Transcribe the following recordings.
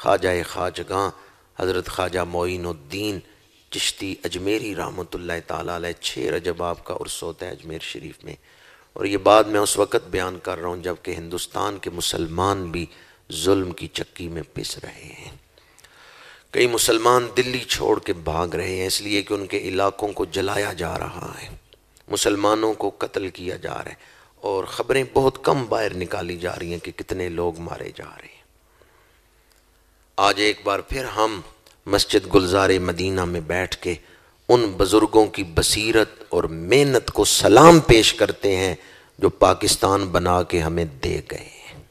خواجہ خواجگاں حضرت خواجہ معین الدین چشتی اجمیری رحمۃ اللہ تعالیٰ علیہ 6 رجب آپ کا عرس ہوتا ہے اجمیر شریف میں. اور یہ بات میں اس وقت بیان کر رہا ہوں جب کہ ہندوستان کے مسلمان بھی ظلم کی چکی میں پس رہے ہیں. کئی مسلمان دلی چھوڑ کے بھاگ رہے ہیں اس لیے کہ ان کے علاقوں کو جلایا جا رہا ہے، مسلمانوں کو قتل کیا جا رہا ہے، اور خبریں بہت کم باہر نکالی جا رہی ہیں کہ کتنے لوگ مارے جا رہے ہیں. آج ایک بار پھر ہم مسجد گلزار مدینہ میں بیٹھ کے ان بزرگوں کی بصیرت اور محنت کو سلام پیش کرتے ہیں جو پاکستان بنا کے ہمیں دے گئے ہیں،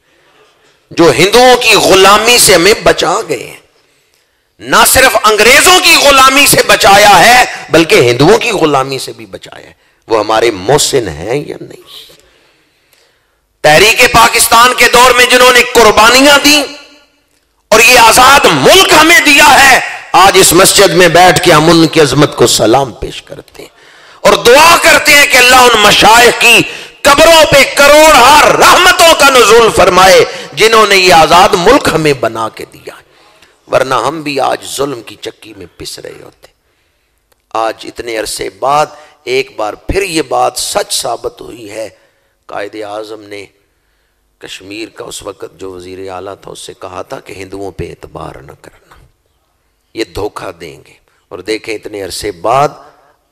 جو ہندوؤں کی غلامی سے ہمیں بچا گئے ہیں. نہ صرف انگریزوں کی غلامی سے بچایا ہے بلکہ ہندوؤں کی غلامی سے بھی بچایا ہے. وہ ہمارے محسن ہیں یا نہیں؟ تحریک پاکستان کے دور میں جنہوں نے قربانیاں دی اور یہ آزاد ملک ہمیں دیا ہے، آج اس مسجد میں بیٹھ کے ہم ان کی عظمت کو سلام پیش کرتے ہیں اور دعا کرتے ہیں کہ اللہ ان مشائخ کی قبروں پہ کروڑہا رحمتوں کا نزول فرمائے جنہوں نے یہ آزاد ملک ہمیں بنا کے دیا، ورنہ ہم بھی آج ظلم کی چکی میں پس رہے ہوتے. آج اتنے عرصے بعد ایک بار پھر یہ بات سچ ثابت ہوئی ہے. قائد اعظم نے کشمیر کا اس وقت جو وزیر اعلیٰ تھا اس سے کہا تھا کہ ہندوؤں پہ اعتبار نہ کرنا، یہ دھوکہ دیں گے، اور دیکھیں اتنے عرصے بعد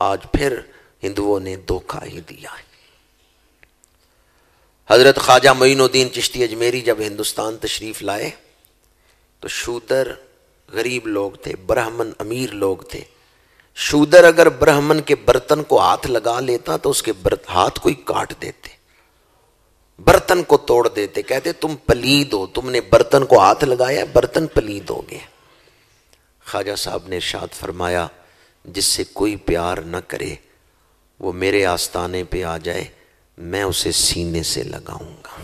آج پھر ہندوؤں نے دھوکہ ہی دیا ہے. حضرت خواجہ معین الدین چشتی اجمیری جب ہندوستان تشریف لائے تو شودر غریب لوگ تھے، برہمن امیر لوگ تھے. شودر اگر برہمن کے برتن کو ہاتھ لگا لیتا تو اس کے ہاتھ کو ہی کاٹ دیتے، برتن کو توڑ دیتے، کہتے تم پلید ہو، تم نے برتن کو ہاتھ لگایا، برتن پلید ہو گئے. خواجہ صاحب نے ارشاد فرمایا جس سے کوئی پیار نہ کرے وہ میرے آستانے پہ آ جائے، میں اسے سینے سے لگاؤں گا.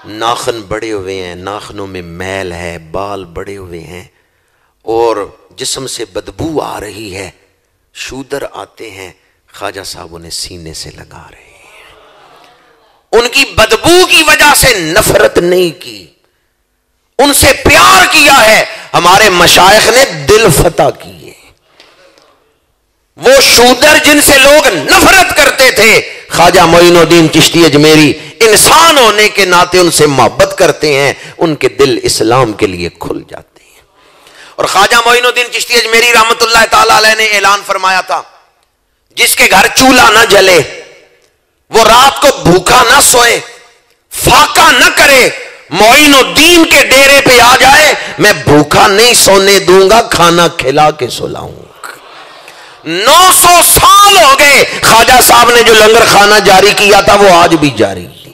ناخن بڑے ہوئے ہیں، ناخنوں میں میل ہے، بال بڑے ہوئے ہیں اور جسم سے بدبو آ رہی ہے. شودر آتے ہیں، خواجہ صاحب انہیں سینے سے لگا رہے ہیں. ان کی بدبو کی وجہ سے نفرت نہیں کی، ان سے پیار کیا ہے. ہمارے مشائخ نے دل فتح کیے. وہ شودر جن سے لوگ نفرت کرتے تھے، خواجہ معین الدین چشتی اجمیری انسان ہونے کے ناطے ان سے محبت کرتے ہیں، ان کے دل اسلام کے لیے کھل جاتے ہیں. اور خواجہ معین الدین چشتی اجمیری رحمت اللہ تعالی علیہ نے اعلان فرمایا تھا جس کے گھر چولہا نہ جلے، وہ رات کو بھوکا نہ سوئے، فاقہ نہ کرے، معین الدین کے ڈیرے پہ آ جائے، میں بھوکا نہیں سونے دوں گا، کھانا کھلا کے سلاؤں گا. 900 سال ہو گئے خواجہ صاحب نے جو لنگر خانہ جاری کیا تھا وہ آج بھی جاری ہے.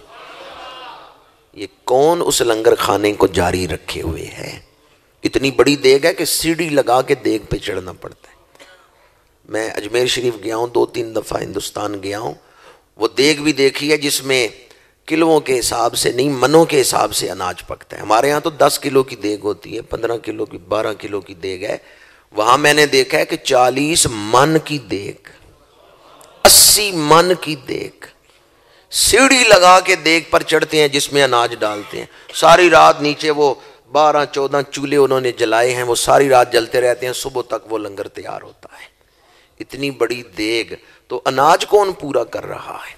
یہ کون اس لنگر خانے کو جاری رکھے ہوئے ہے؟ اتنی بڑی دیگ ہے کہ سیڑھی لگا کے دیگ پہ چڑھنا پڑتا ہے. میں اجمیر شریف گیا ہوں، 2-3 دفعہ ہندوستان گیا ہوں. وہ دیگ بھی دیکھی ہے جس میں کلووں کے حساب سے نہیں، منوں کے حساب سے اناج پکتا ہے. ہمارے ہاں تو 10 کلو کی دیگ ہوتی ہے، 15 کلو کی، 12 کلو کی دیگ ہے. وہاں میں نے دیکھا ہے کہ 40 من کی دیگ، 80 من کی دیگ، سیڑھی لگا کے دیگ پر چڑھتے ہیں جس میں اناج ڈالتے ہیں. ساری رات نیچے وہ 12-14 چولہے انہوں نے جلائے ہیں، وہ ساری رات جلتے رہتے ہیں، صبح تک وہ لنگر تیار ہوتا ہے. اتنی بڑی دیگ تو اناج کون پورا کر رہا ہے؟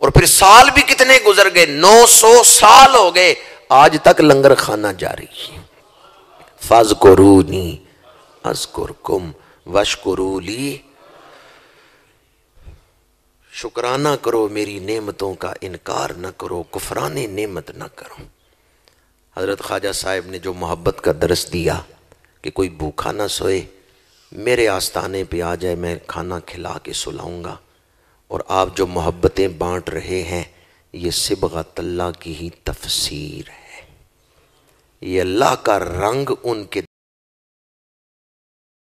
اور پھر سال بھی کتنے گزر گئے، 900 سال ہو گئے، آج تک لنگر خانہ جاری ہے. فاذکرونی اذکرکم واشکروا لی، شکرانہ کرو میری نعمتوں کا، انکار نہ کرو، کفران نعمت نہ کرو. حضرت خواجہ صاحب نے جو محبت کا درس دیا کہ کوئی بھوکا نہ سوئے، میرے آستانے پہ آ جائے، میں کھانا کھلا کے سلاؤں گا. اور آپ جو محبتیں بانٹ رہے ہیں یہ صبغۃ اللہ کی ہی تفسیر ہے. یہ اللہ کا رنگ ان کے